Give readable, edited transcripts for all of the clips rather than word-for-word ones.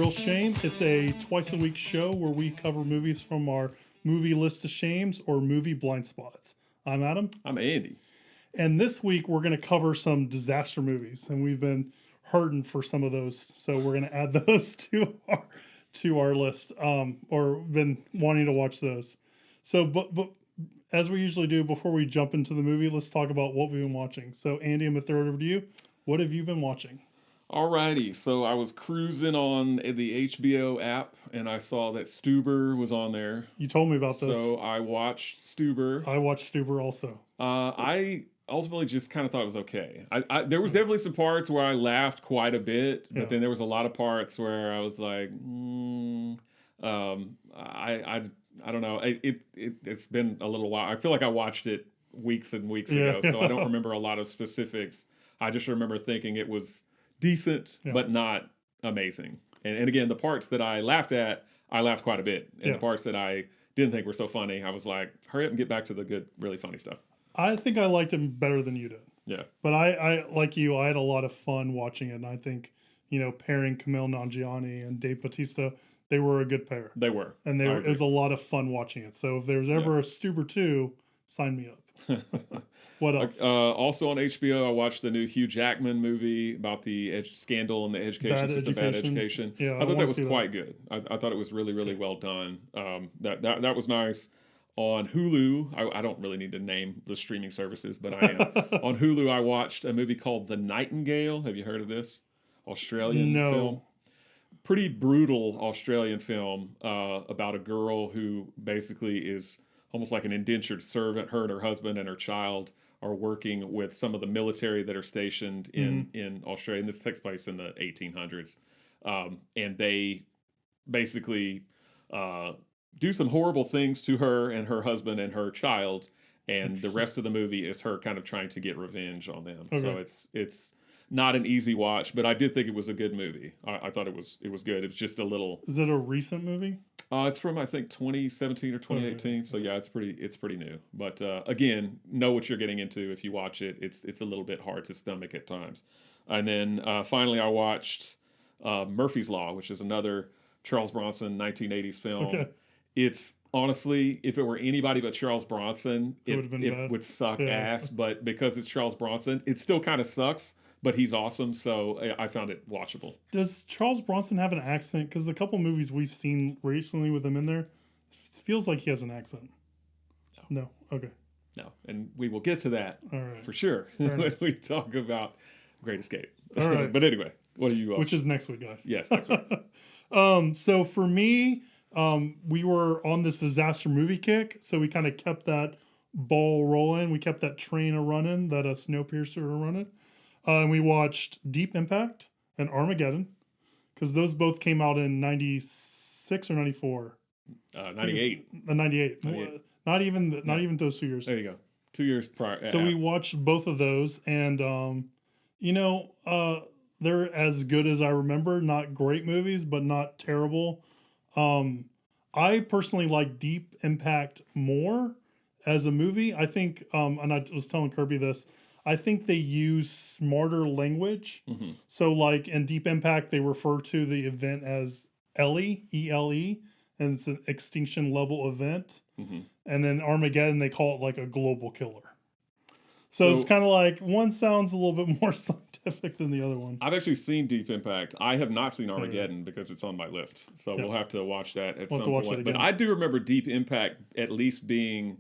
Real Shame. It's a twice a week show where we cover movies from our movie list of shames or movie blind spots. I'm Adam. I'm Andy. And this week we're going to cover some disaster movies, and we've been hurting for some of those, so we're going to add those to our list, or been wanting to watch those. So, but as we usually do, before we jump into the movie, let's talk about what we've been watching. So, Andy, I'm going to throw it over to you. What have you been watching? Alrighty, so I was cruising on the HBO app, and I saw that Stuber was on there. You told me about this. So I watched Stuber. I watched Stuber also. I ultimately just kind of thought it was okay. There was definitely some parts where I laughed quite a bit, but then there was a lot of parts where I was like, I don't know. It's been a little while. I feel like I watched it weeks and weeks ago, so I don't remember a lot of specifics. I just remember thinking it was decent, but not amazing. And again, the parts that I laughed at, I laughed quite a bit. And the parts that I didn't think were so funny, I was like, hurry up and get back to the good, really funny stuff. I think I liked him better than you did. Yeah. But I like you, I had a lot of fun watching it. And I think, pairing Kumail Nanjiani and Dave Bautista, they were a good pair. They were. And it was a lot of fun watching it. So if there's ever a Stuber 2, sign me up. What else? Also on HBO, I watched the new Hugh Jackman movie about the scandal in the education system, Bad Education. Yeah, I thought that was quite good. I thought it was really, really well done. That was nice. On Hulu, I don't really need to name the streaming services, but on Hulu, I watched a movie called The Nightingale. Have you heard of this? Australian film. Pretty brutal Australian film about a girl who basically is almost like an indentured servant. Her and her husband and her child are working with some of the military that are stationed in Australia. And this takes place in the 1800s. And they basically do some horrible things to her and her husband and her child. And the rest of the movie is her kind of trying to get revenge on them. Okay. So it's not an easy watch, but I did think it was a good movie. I thought it was good. It was just a little... Is it a recent movie? It's from, I think, 2017 or 2018. So yeah, it's pretty new. But again, know what you're getting into if you watch it. It's a little bit hard to stomach at times. And then finally, I watched Murphy's Law, which is another Charles Bronson 1980s film. Okay. It's honestly, if it were anybody but Charles Bronson, it would suck ass. But because it's Charles Bronson, it still kind of sucks. But he's awesome, so I found it watchable. Does Charles Bronson have an accent? Because the couple movies we've seen recently with him in there, it feels like he has an accent. No? Okay. No, and we will get to that for sure when we talk about Great Escape. All right. But anyway, what are you Which is next week, guys. Yes, next week. So for me, we were on this disaster movie kick, so we kind of kept that ball rolling. We kept that train a-running, that Snowpiercer a-running. And we watched Deep Impact and Armageddon, because those both came out in 96 or 94. 98. 98. Not even those 2 years. There you go. 2 years prior. So we watched both of those, and they're as good as I remember. Not great movies, but not terrible. I personally like Deep Impact more as a movie. I think, and I was telling Kirby this, I think they use smarter language. Mm-hmm. So like in Deep Impact, they refer to the event as ELE, E-L-E, and it's an extinction level event. Mm-hmm. And then Armageddon, they call it like a global killer. So it's kind of like one sounds a little bit more scientific than the other one. I've actually seen Deep Impact. I have not seen Armageddon because it's on my list. So we'll have to watch that at some point. But I do remember Deep Impact at least being...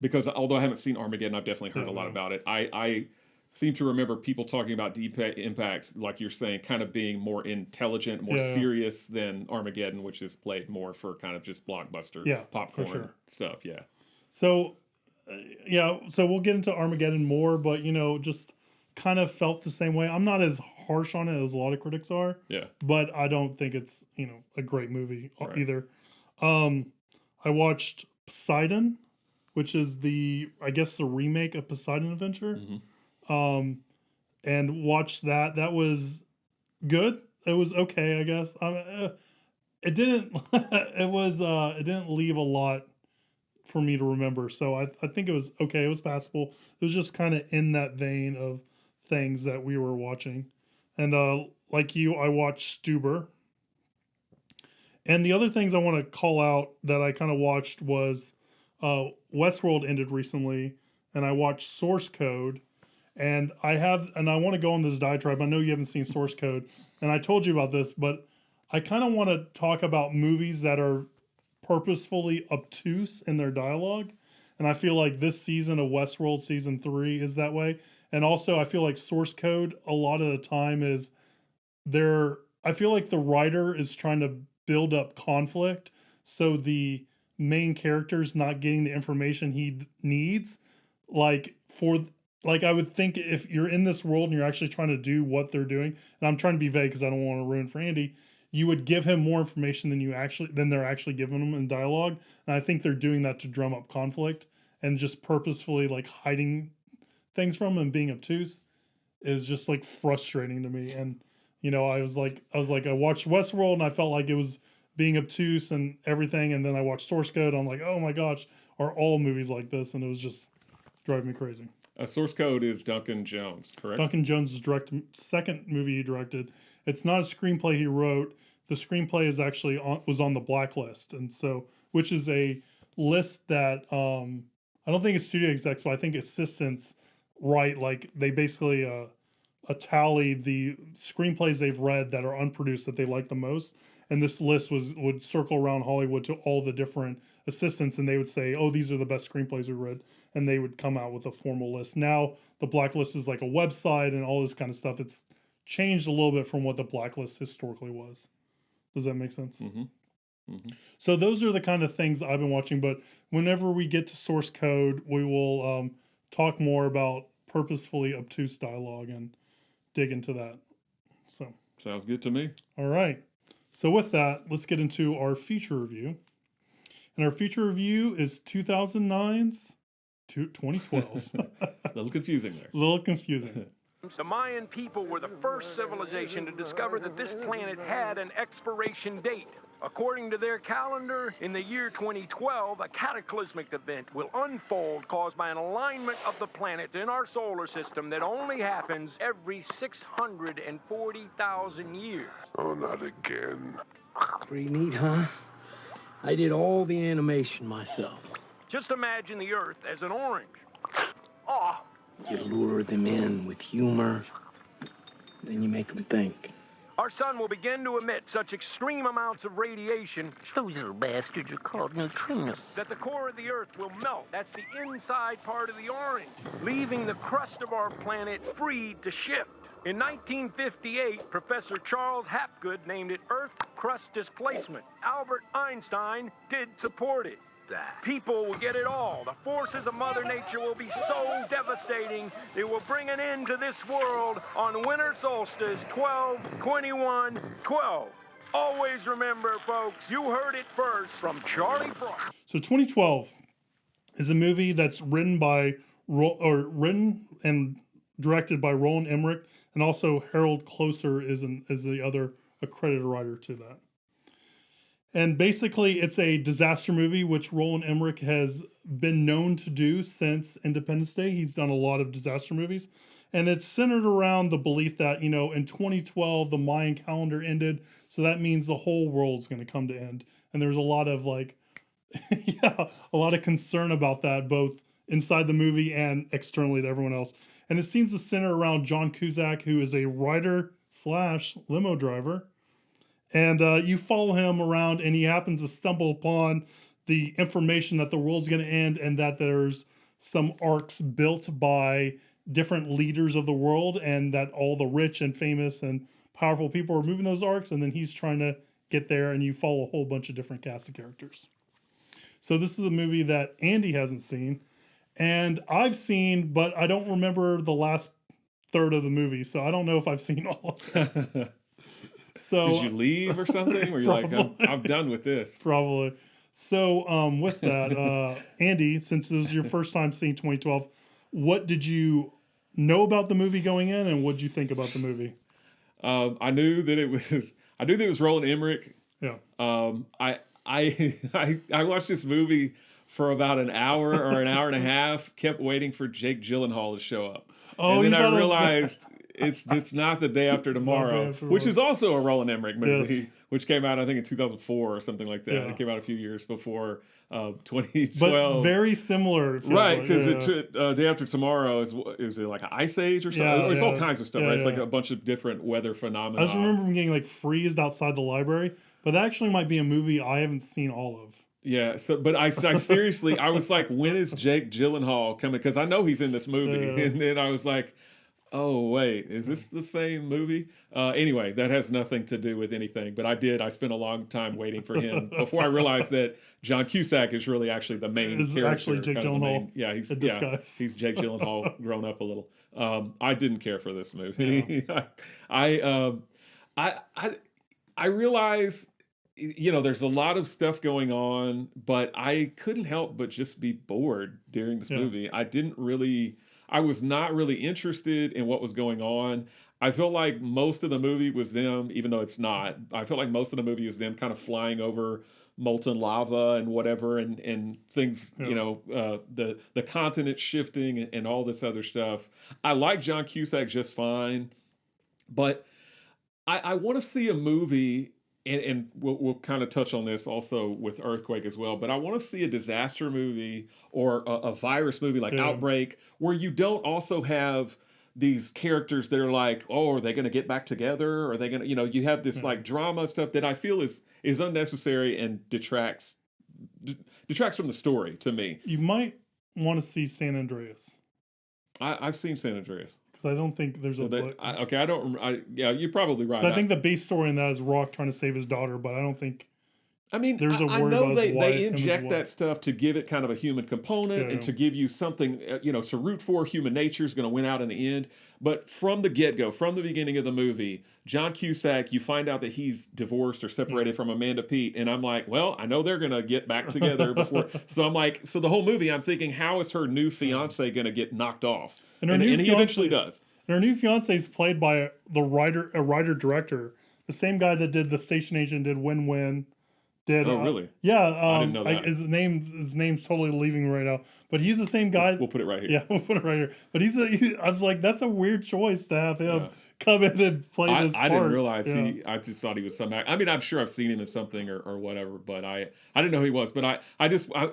Because although I haven't seen Armageddon, I've definitely heard a lot about it. I seem to remember people talking about Deep Impact, like you're saying, kind of being more intelligent, more serious than Armageddon, which is played more for kind of just blockbuster popcorn stuff. Yeah. So, so we'll get into Armageddon more, but, just kind of felt the same way. I'm not as harsh on it as a lot of critics are. Yeah. But I don't think it's, a great movie either. I watched Poseidon, which is the remake of Poseidon Adventure. Mm-hmm. And watched that. That was good. It was okay, I guess. It didn't it didn't leave a lot for me to remember. So I think it was okay. It was passable. It was just kind of in that vein of things that we were watching. And like you, I watched Stuber. And the other things I want to call out that I kind of watched was Westworld ended recently, and I watched Source Code. And I want to go on this diatribe. I know you haven't seen Source Code, and I told you about this, but I kind of want to talk about movies that are purposefully obtuse in their dialogue. And I feel like this season of Westworld season 3 is that way. And also I feel like Source Code a lot of the time is I feel like the writer is trying to build up conflict. So the main character's not getting the information he needs. Like I would think if you're in this world and you're actually trying to do what they're doing, and I'm trying to be vague because I don't want to ruin for Andy, you would give him more information than they're actually giving him in dialogue. And I think they're doing that to drum up conflict and just purposefully like hiding things from him and being obtuse is just like frustrating to me. And I was like I watched Westworld and I felt like it was being obtuse and everything, and then I watched Source Code. I'm like, oh my gosh, are all movies like this? And it was just driving me crazy. Source Code is Duncan Jones, correct? Duncan Jones' second movie he directed. It's not a screenplay he wrote. The screenplay is actually was on the blacklist, and so which is a list that I don't think it's studio execs, but I think assistants write. Like they basically tally the screenplays they've read that are unproduced that they like the most. And this list would circle around Hollywood to all the different assistants, and they would say, oh, these are the best screenplays we read. And they would come out with a formal list. Now, the Blacklist is like a website and all this kind of stuff. It's changed a little bit from what the Blacklist historically was. Does that make sense? Mm-hmm. Mm-hmm. So those are the kind of things I've been watching. But whenever we get to Source Code, we will talk more about purposefully obtuse dialogue and dig into that. So sounds good to me. All right. So with that, let's get into our feature review. And our feature review is 2009's 2012. A little confusing there. A little confusing. The Mayan people were the first civilization to discover that this planet had an expiration date. According to their calendar, in the year 2012, a cataclysmic event will unfold caused by an alignment of the planets in our solar system that only happens every 640,000 years. Oh, not again. Pretty neat, huh? I did all the animation myself. Just imagine the Earth as an orange. You lure them in with humor, then you make them think. Our sun will begin to emit such extreme amounts of radiation, Those little bastards are called neutrinos. that the core of the Earth will melt. That's the inside part of the orange, leaving the crust of our planet free to shift. In 1958, Professor Charles Hapgood named it Earth crust displacement. Albert Einstein did support it. People will get it all. The forces of Mother Nature will be so devastating, it will bring an end to this world on winter solstice 12/21/12. Always remember, folks, you heard it first from Charlie Frost. So 2012 is a movie that's written and directed by Roland Emmerich, and also Harold Closer is the other accredited writer to that. And basically, it's a disaster movie, which Roland Emmerich has been known to do since Independence Day. He's done a lot of disaster movies. And it's centered around the belief that, in 2012, the Mayan calendar ended. So that means the whole world's going to come to end. And there's a lot of a lot of concern about that, both inside the movie and externally to everyone else. And it seems to center around John Cusack, who is a writer/limo driver. And you follow him around, and he happens to stumble upon the information that the world's going to end, and that there's some arcs built by different leaders of the world, and that all the rich and famous and powerful people are moving those arcs, and then he's trying to get there, and you follow a whole bunch of different cast of characters. So this is a movie that Andy hasn't seen, and I've seen, but I don't remember the last third of the movie, so I don't know if I've seen all of it. So, did you leave or something? Were you like, I'm done with this? Probably. So with that, Andy, since this is your first time seeing 2012, what did you know about the movie going in, and what did you think about the movie? I knew that it was Roland Emmerich. Yeah. I watched this movie for about an hour or an hour and a half. Kept waiting for Jake Gyllenhaal to show up. Oh, and then I realized It's not The Day After Tomorrow, which is also a Roland Emmerich movie, which came out I think in 2004 or something like that. It came out a few years before 2012, but very similar, right? Because Day After Tomorrow is it like an ice age or something? It's all kinds of stuff, right? It's like a bunch of different weather phenomena. I just remember getting like freezed outside the library, but that actually might be a movie I haven't seen all of. Yeah, so but I seriously, I was like, when is Jake Gyllenhaal coming? Because I know he's in this movie, and then I was like, oh wait, is this the same movie? Anyway, that has nothing to do with anything. But I spent a long time waiting for him before I realized that John Cusack is really actually the main character. Actually Jake Gyllenhaal. He's Jake Gyllenhaal grown up a little. I didn't care for this movie. Yeah. I realize, there's a lot of stuff going on, but I couldn't help but just be bored during this movie. I was not really interested in what was going on. I felt like most of the movie was them, even though it's not. I felt like most of the movie is them kind of flying over molten lava and whatever, and things, the continent shifting and all this other stuff. I like John Cusack just fine, but I want to see a movie. And we'll kind of touch on this also with Earthquake as well, but I want to see a disaster movie or a virus movie like Outbreak, where you don't also have these characters that are like, oh, are they going to get back together? Or are they going to, you have this like drama stuff that I feel is unnecessary and detracts from the story to me. You might want to see San Andreas. I've seen San Andreas. Because I don't think there's you're probably right. I think the base story in that is Rock trying to save his daughter, but I don't think. I mean, there's a I know they inject that stuff to give it kind of a human component and to give you something, to root for. Human nature is going to win out in the end. But from the get-go, from the beginning of the movie, John Cusack, you find out that he's divorced or separated from Amanda Peet. And I'm like, well, I know they're going to get back together before. So I'm like, the whole movie, I'm thinking, how is her new fiance going to get knocked off? And he eventually does. And her new fiance is played by a writer-director, the same guy that did The Station Agent, did Win-Win. Really? Yeah. I didn't know that. His name's totally leaving me right now. But he's the same guy. We'll put it right here. Yeah, we'll put it right here. But I was like, that's a weird choice to have him come in and play this part. I didn't realize I just thought he was some act. I mean, I'm sure I've seen him in something or whatever, but I didn't know who he was. But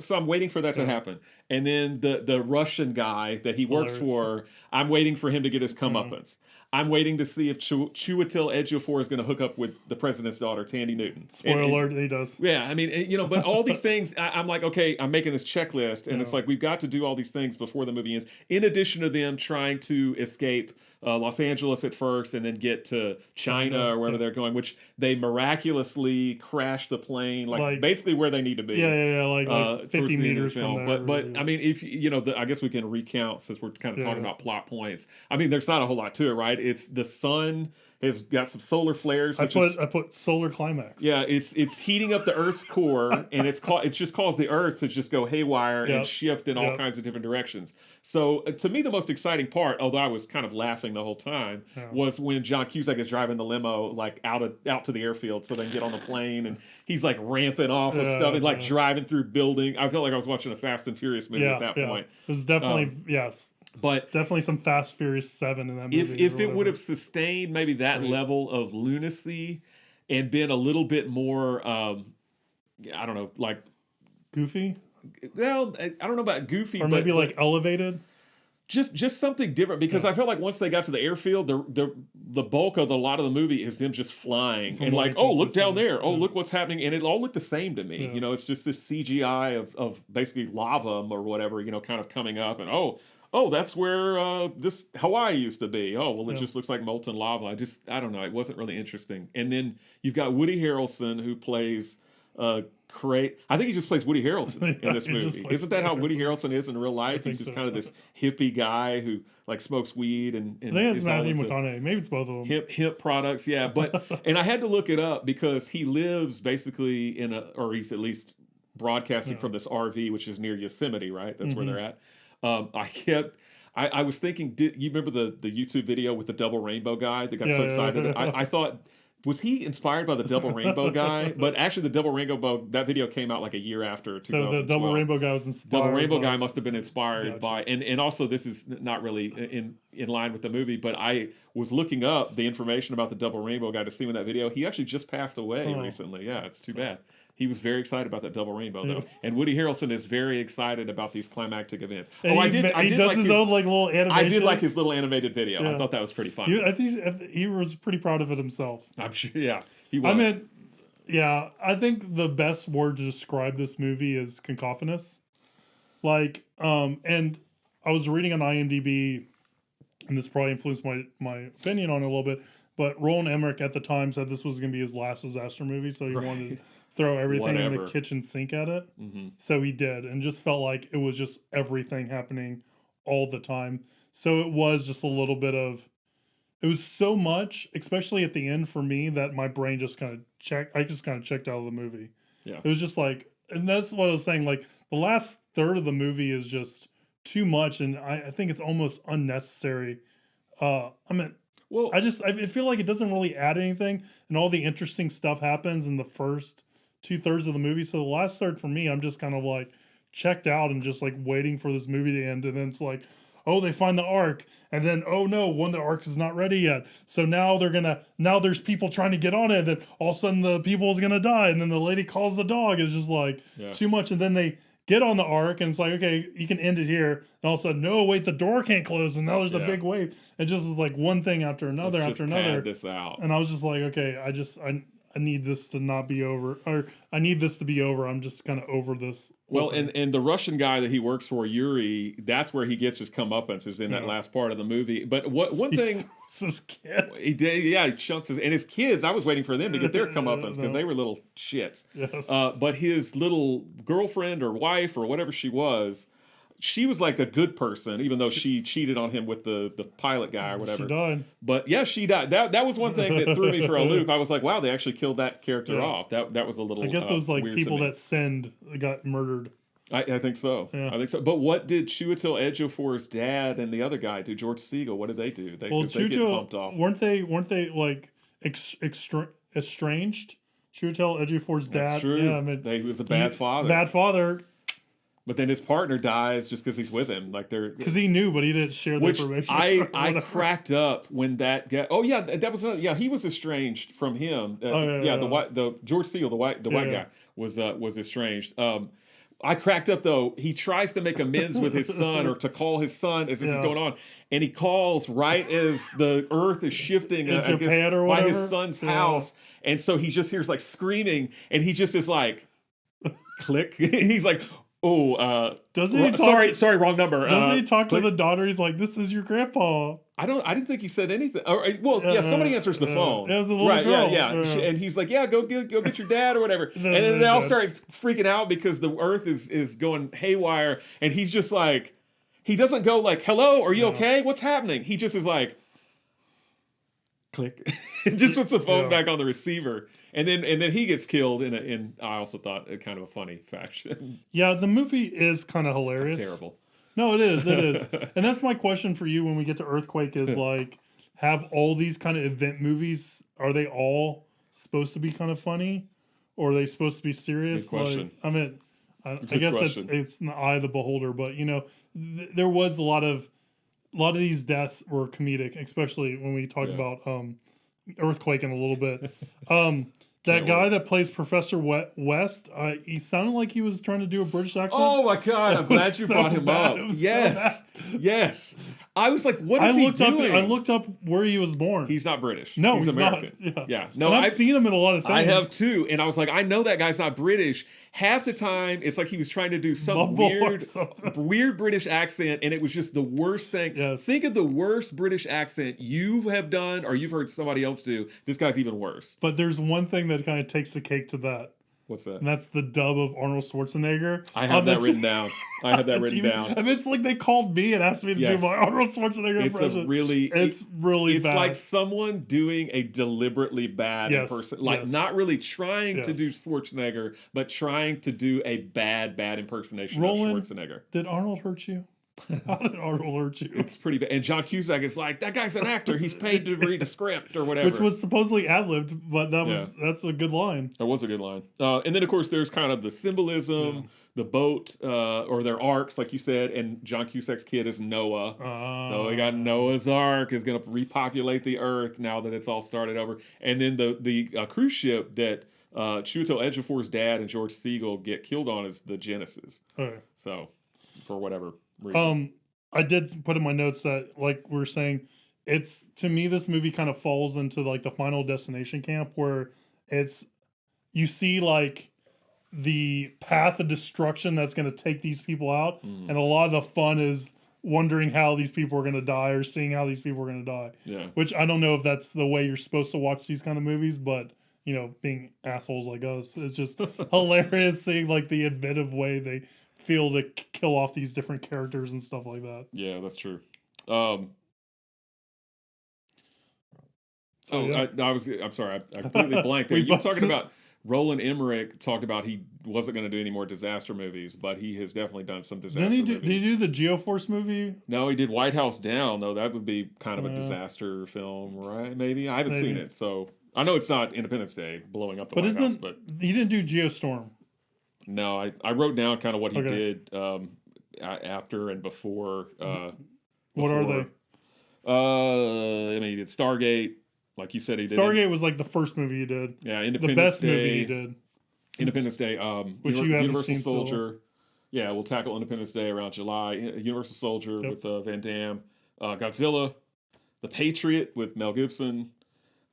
so I'm waiting for that to happen. And then the Russian guy that he works for, I'm waiting for him to get his comeuppance. I'm waiting to see if Chiwetel Ejiofor is going to hook up with the president's daughter, Tandy Newton. Spoiler alert, he does. Yeah, I mean, but all these things, I'm like, okay, I'm making this checklist, and it's like, we've got to do all these things before the movie ends, in addition to them trying to escape Los Angeles at first and then get to China or wherever they're going, which they miraculously crash the plane, like basically where they need to be. Yeah, like 50 meters from there. But I mean, if I guess we can recount, since we're kind of talking about plot points. I mean, there's not a whole lot to it, right? It's the sun has got some solar flares. I put solar climax. Yeah, it's heating up the Earth's core, and it just caused the Earth to just go haywire and shift in all kinds of different directions. So to me, the most exciting part, although I was kind of laughing the whole time, was when John Cusack is driving the limo like out to the airfield so they can get on the plane, and he's like ramping off of stuff and like driving through building. I felt like I was watching a Fast and Furious movie at that point. It was definitely But definitely some Fast Furious 7 in that movie. If it would have sustained maybe that level of lunacy and been a little bit more, I don't know, like goofy. Well, I don't know about goofy, or maybe like elevated. Just something different, because I felt like once they got to the airfield, the bulk of a lot of the movie is them just flying and like, oh, look down there, oh, look what's happening, and it all looked the same to me. It's just this CGI of basically lava or whatever, kind of coming up, and oh, that's where this Hawaii used to be. Oh, well, it just looks like molten lava. I don't know. It wasn't really interesting. And then you've got Woody Harrelson, who plays I think he just plays Woody Harrelson in this movie. Isn't that how Woody Harrelson is in real life? He's just kind of this hippie guy who like smokes weed and I think it's Matthew McConaughey. Maybe it's both of them. Hip products, yeah. But and I had to look it up because he lives basically or he's at least broadcasting from this RV, which is near Yosemite, right? That's where they're at. I was thinking, you remember the YouTube video with the double rainbow guy that got so excited? I thought Was he inspired by the Double Rainbow guy? But actually, the Double Rainbow, that video came out like a year after 2012. So the Double Rainbow guy was inspired. Double Rainbow guy must have been inspired by, and also this is not really in line with the movie, but I was looking up the information about the Double Rainbow guy to see when that video. He actually just passed away recently. Yeah, it's too bad. He was very excited about that Double Rainbow, though. And Woody Harrelson is very excited about these climactic events. And I did does like his own like little animations. I did like his little animated video. Yeah. I thought that was pretty funny. I think he was pretty proud of it himself. I'm sure, yeah. He was. I mean, yeah, I think the best word to describe this movie is cacophonous. Like, and I was reading on IMDb, and this probably influenced my opinion on it a little bit, but Roland Emmerich at the time said this was going to be his last disaster movie, so he wanted to throw everything in the kitchen sink at it. Mm-hmm. So he did, and just felt like it was just everything happening all the time. So it was just a little bit of, it was so much, especially at the end for me, that my brain just kind of checked. I just kind of checked out of the movie. Yeah, it was just like, and that's what I was saying. Like the last third of the movie is just too much, and I think it's almost unnecessary. I mean, well, I feel like it doesn't really add anything, and all the interesting stuff happens in the first 2/3 of the movie. So the last third for me, I'm just kind of like checked out and just like waiting for this movie to end, and then it's like, oh, they find the Ark, and then, oh no, the Ark is not ready yet. So now there's people trying to get on it, and then all of a sudden the people is gonna die, and then the lady calls the dog. It's just like too much, and then they get on the Ark, and it's like, okay, you can end it here. And all of a sudden, no, wait, the door can't close, and now there's a big wave. It just is like one thing after another after another. Pad this out. And I was just like, okay, I need this to not be over, or I need this to be over. I'm just kind of over this. Well, and the Russian guy that he works for, Yuri, that's where he gets his comeuppance, is in that last part of the movie. But one thing, his kid. He did, he chunks his, and his kids. I was waiting for them to get their comeuppance because they were little shits. Yes. But his little girlfriend or wife or whatever she was like a good person, even though she cheated on him with the pilot guy or whatever. She died. But yeah, she died. That was one thing that threw me for a loop. I was like, wow, they actually killed that character off. That was a little. I guess it was like people that sinned got murdered. I think so. Yeah. I think so. But what did Chiwetel Ejiofor's dad and the other guy do? George Segal. What did they do? They get bumped off. Weren't they like estranged? Chiwetel Ejiofor's dad. That's true. Yeah, I mean, he was a bad father. Bad father. But then his partner dies just because he's with him, like they're because he knew, but he didn't share the information. I cracked up when that guy. Oh yeah, that was he was estranged from him. The George Segal, the white guy was estranged. I cracked up though. He tries to make amends with his son, or to call his son as this is going on, and he calls right as the earth is shifting in Japan or by his son's house, and so he just hears like screaming, and he just is like, click. He's like. Oh, doesn't he talk sorry, wrong number. Doesn't he talk to the daughter? He's like, "This is your grandpa." I didn't think he said anything. Somebody answers the phone. It was a little girl. Yeah. And he's like, "Yeah, go get your dad or whatever." And then they all start freaking out because the earth is going haywire, and he's just like, he doesn't go like, "Hello, are you okay? What's happening?" He just is like, click, and just puts the phone back on the receiver. And then he gets killed in I also thought a kind of a funny fashion. Yeah, the movie is kind of hilarious. Terrible. No, it is. And that's my question for you when we get to Earthquake is like, have all these kind of event movies, are they all supposed to be kind of funny? Or are they supposed to be serious? That's a good question. Like, I mean, I guess it's in the eye of the beholder, but there was a lot of these deaths were comedic, especially when we talk about Earthquake in a little bit. That guy that plays Professor West, he sounded like he was trying to do a British accent. Oh my God, I'm glad you brought him up. Yes. I was like, what is he doing? I looked up where he was born. He's not British. No, he's American. Not. Yeah. No, and I've seen him in a lot of things. I have too. And I was like, I know that guy's not British. Half the time, it's like he was trying to do some weird British accent, and it was just the worst thing. Yes. Think of the worst British accent you have done or you've heard somebody else do. This guy's even worse. But there's one thing that kind of takes the cake to that. What's that? And that's the dub of Arnold Schwarzenegger. I have that written down. I have that written down. I mean, it's like they called me and asked me to do my Arnold Schwarzenegger impression. It's really bad. It's like someone doing a deliberately bad person. Like not really trying to do Schwarzenegger, but trying to do a bad impersonation of Schwarzenegger. Did Arnold hurt you? How did Arnold hurt you? It's pretty bad. And John Cusack is like, that guy's an actor. He's paid to read a script or whatever. Which was supposedly ad-libbed, but that's a good line. That was a good line. And then, of course, there's kind of the symbolism, the boat, or their arcs, like you said, and John Cusack's kid is Noah. So we got Noah's Ark is going to repopulate the Earth now that it's all started over. And then the cruise ship that Chiwetel Ejiofor's dad and George Thegel get killed on is the Genesis. Okay. So, for whatever reason. I did put in my notes that, like we were saying, it's, to me, this movie kind of falls into like the Final Destination camp where you see like the path of destruction that's going to take these people out. And a lot of the fun is wondering how these people are going to die or seeing how these people are going to die. Yeah. Which I don't know if that's the way you're supposed to watch these kind of movies, but you know, being assholes like us, it's just hilarious seeing like the inventive way they feel to kill off these different characters and stuff like that. Yeah, that's true. Yeah. I'm sorry, I completely blanked there. You were talking about Roland Emmerich talked about he wasn't going to do any more disaster movies, but he has definitely done some disaster movies. Did he do the Geoforce movie? No, he did White House Down, though. That would be kind of a disaster film, right? Maybe. I haven't seen it, so I know it's not Independence Day blowing up the White House, but he didn't do Geostorm. No, I wrote down kind of what he did after and before. What are they? I mean, he did Stargate. Like you said, he did. Stargate was like the first movie he did. Yeah, Independence Day. The best movie he did. Independence Day. Which you haven't Universal seen Soldier. Yeah, we'll tackle Independence Day around July. Universal Soldier with Van Damme. Godzilla. The Patriot with Mel Gibson.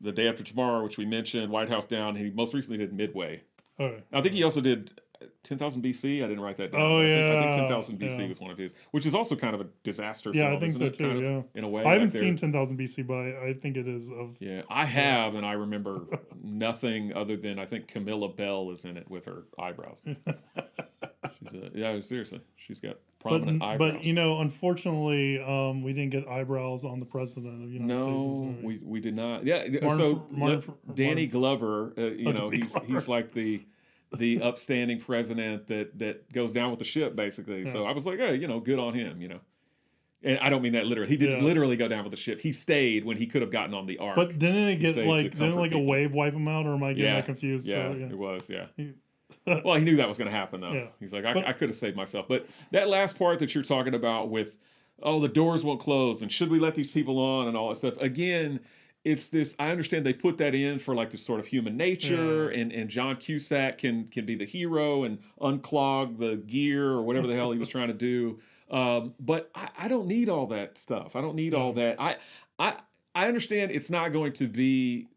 The Day After Tomorrow, which we mentioned. White House Down. He most recently did Midway. Okay. I think he also did 10,000 BC. I didn't write that down. Oh, I think 10,000 BC was one of his, which is also kind of a disaster film. Yeah, I think so too, kind of, in a way. I haven't seen 10,000 BC, but I think it is of... Yeah, I have, and I remember nothing other than I think Camilla Bell is in it with her eyebrows. Seriously. She's got prominent eyebrows. But, you know, unfortunately, we didn't get eyebrows on the president of the United States. No, we did not. Yeah, Danny Glover, he's like the upstanding president that goes down with the ship, basically. Yeah. So I was like, hey, good on him, And I don't mean that literally. He didn't literally go down with the ship. He stayed when he could have gotten on the Ark. But didn't it get a wave wipe him out, or am I getting that confused? Yeah, it was, well, he knew that was going to happen, though. Yeah. He's like, I could have saved myself. But that last part that you're talking about with, the doors won't close, and should we let these people on and all that stuff, again, it's this, I understand they put that in for like this sort of human nature, and John Cusack can be the hero and unclog the gear or whatever the hell he was trying to do. But I don't need all that stuff. I don't need all that. I understand it's not going to be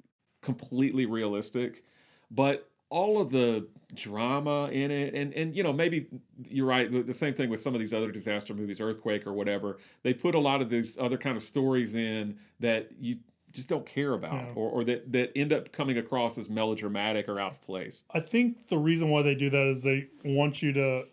completely realistic, but all of the drama in it, and maybe you're right, the same thing with some of these other disaster movies, Earthquake or whatever, they put a lot of these other kind of stories in that you just don't care about, or that end up coming across as melodramatic or out of place. I think the reason why they do that is they want you to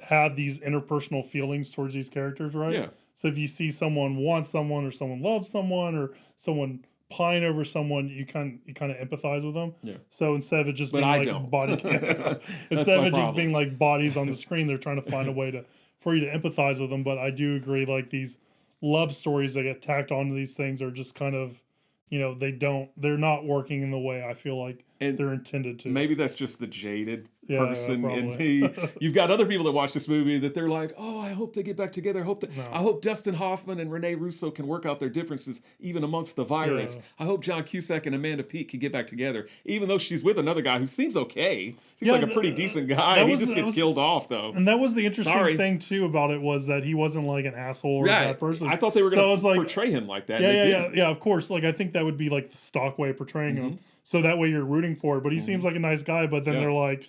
have these interpersonal feelings towards these characters, right? Yeah. So if you see someone want someone, or someone loves someone, or someone pine over someone, you kind of empathize with them. Yeah. So instead of it just being just being like bodies on the screen, they're trying to find a way for you to empathize with them. But I do agree, like these love stories that get tacked onto these things are just kind of, they're not working in the way I feel like they're intended to. Maybe that's just the jaded person in me. You've got other people that watch this movie that they're like, I hope they get back together. I hope Dustin Hoffman and Rene Russo can work out their differences even amongst the virus. Yeah. I hope John Cusack and Amanda Peet can get back together, even though she's with another guy who seems okay. Seems like a pretty decent guy. He just gets killed off, though. And that was the interesting thing, too, about it, was that he wasn't like an asshole or a bad person. I thought they were going to portray him like that. Yeah, of course. Like, I think that would be like the stock way of portraying him. So that way you're rooting for it. But he seems like a nice guy, but then they're like,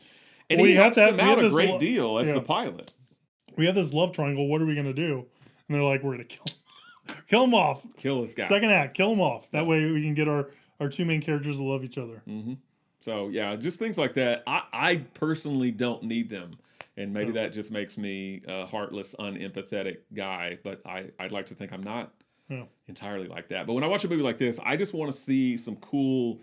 and he helps them out a great deal as the pilot. We have this love triangle. What are we going to do? And they're like, we're going to kill him off. Kill this guy. Second act, kill him off. That way we can get our two main characters to love each other. Mm-hmm. So, yeah, just things like that. I personally don't need them. And maybe that just makes me a heartless, unempathetic guy. But I'd like to think I'm not entirely like that. But when I watch a movie like this, I just want to see some cool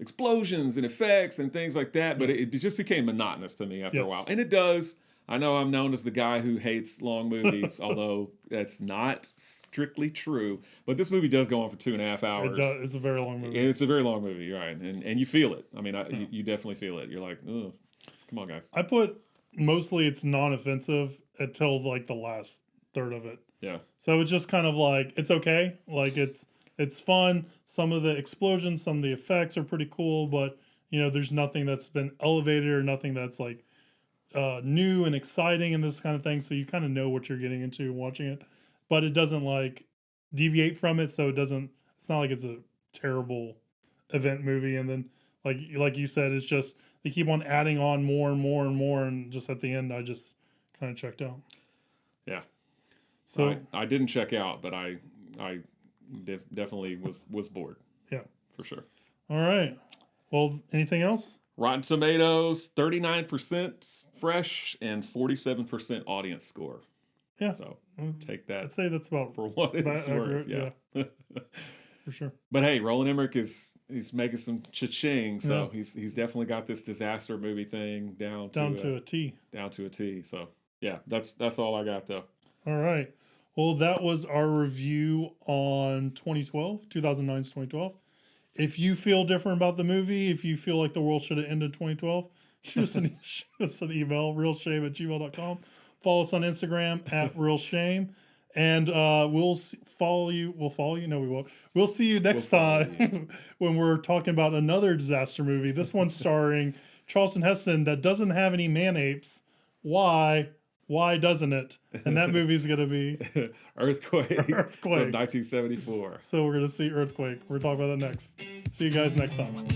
explosions and effects and things like that. But it just became monotonous to me after a while. And it does. I know I'm known as the guy who hates long movies, although that's not strictly true. But this movie does go on for 2.5 hours. It does. It's a very long movie. It's a very long movie, you're right. And you feel it. I mean, you definitely feel it. You're like, ugh, come on, guys. I put mostly it's non-offensive until like the last third of it. Yeah. So it's just kind of like, it's okay. Like it's fun. Some of the explosions, some of the effects are pretty cool, but there's nothing that's been elevated or nothing that's like new and exciting and this kind of thing. So you kind of know what you're getting into watching it, but it doesn't like deviate from it. So it's not like it's a terrible event movie. And then like you said, it's just, they keep on adding on more and more and more. And just at the end, I just kind of checked out. Yeah. So I didn't check out, but I definitely was bored. Yeah. For sure. All right. Well, anything else? Rotten Tomatoes, 39% fresh and 47% audience score. Yeah. So take that. I'd say that's about for what it's worth. Yeah. For sure. But hey, Roland Emmerich he's making some cha-ching, so he's definitely got this disaster movie thing down to a T. Down to a T. So yeah, that's all I got though. All right. Well, that was our review on 2009's 2012. If you feel different about the movie, if you feel like the world should have ended in 2012, shoot us an email, realshame@gmail.com. Follow us on Instagram @realshame. And we'll follow you. We'll follow you. No, we won't. We'll see you next time when we're talking about another disaster movie. This one starring Charlton Heston that doesn't have any man-apes. Why? Why doesn't it? And that movie's going to be Earthquake from 1974. So we're going to see Earthquake. We're talking about that next. See you guys next time.